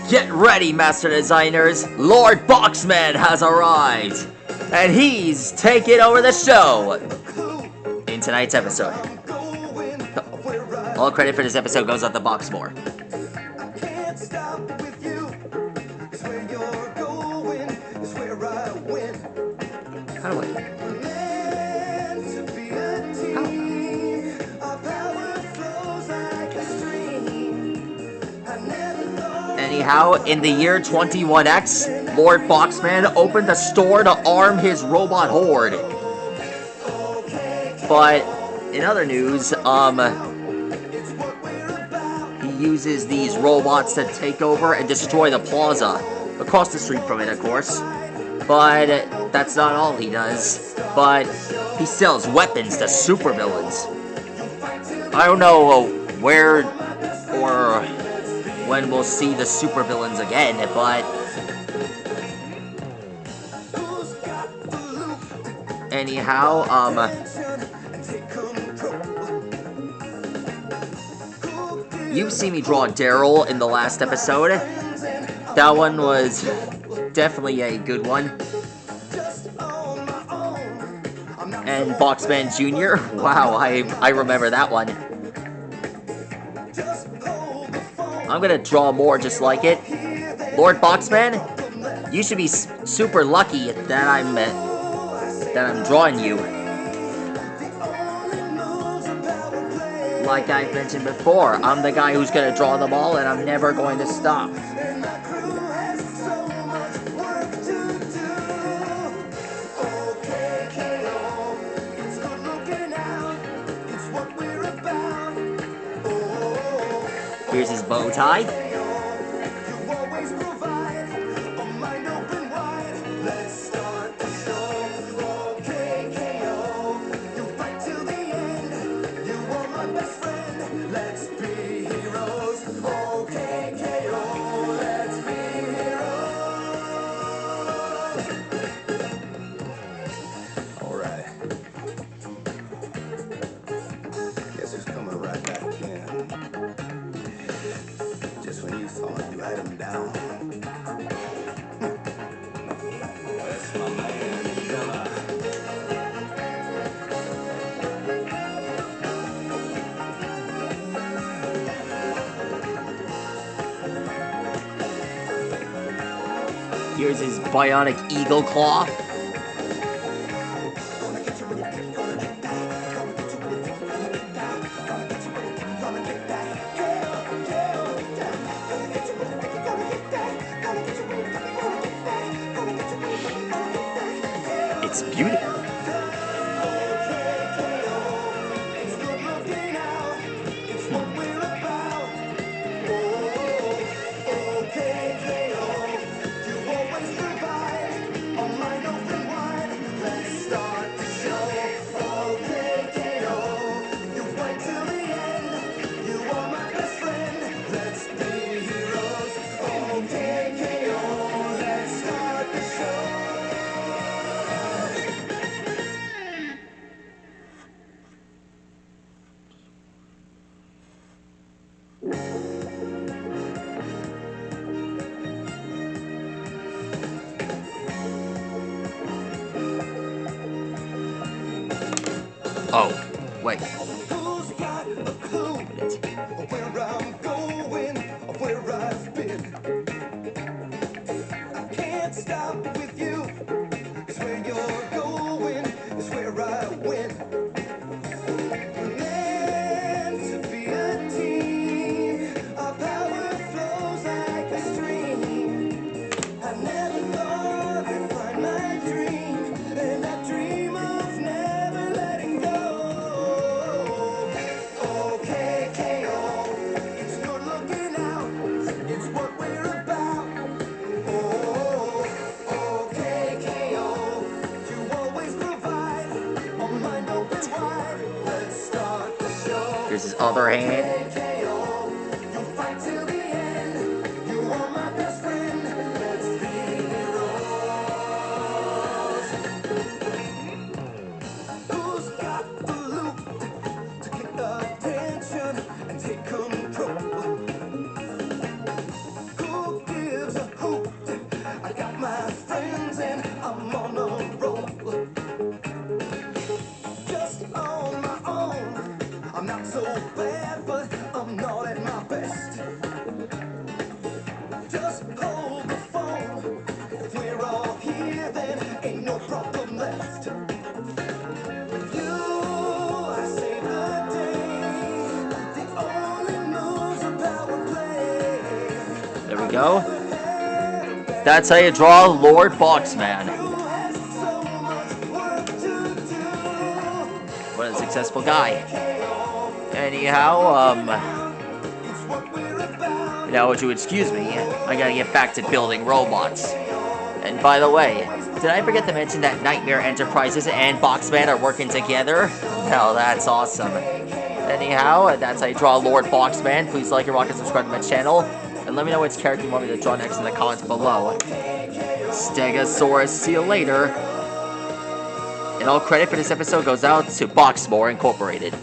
Get ready, Master Designers. Lord Boxman has arrived, and he's taking over the show in tonight's episode. All credit for this episode goes out to Boxmore. How do I? Anyhow, in the year 21X, Lord Boxman opened a store to arm his robot horde. But in other news, he uses these robots to take over and destroy the plaza across the street from it, of course. But that's not all he does. But he sells weapons to supervillains. I don't know where or when we'll see the supervillains again, but anyhow, you've seen me draw Daryl in the last episode. That one was definitely a good one. And Boxman Jr., wow, I remember that one. I'm gonna draw more just like it. Lord Boxman, you should be super lucky that I'm drawing you. Like I've mentioned before, I'm the guy who's gonna draw them all, and I'm never going to stop. Here's his bow tie. Here's his bionic eagle claw. It's beautiful. Oh, wait. Who's got a clue where I'm going, where I've been? I can't stop with you. It's where you're going, it's where I win. We're meant to be a team. Our power flows like a stream. I never thought I'd find my dream, and I dream of never letting go. Here's his other hand. Who's got the loop to kick the tension? you go. That's how you draw Lord Boxman. What a successful guy. Anyhow, now would you excuse me? I gotta get back to building robots. And by the way, did I forget to mention that Nightmare Enterprises and Boxman are working together? Well, that's awesome. Anyhow, that's how you draw Lord Boxman. Please like and rock and subscribe to my channel. And let me know which character you want me to draw next in the comments below. Stegosaurus, see you later. And all credit for this episode goes out to Boxmore Incorporated.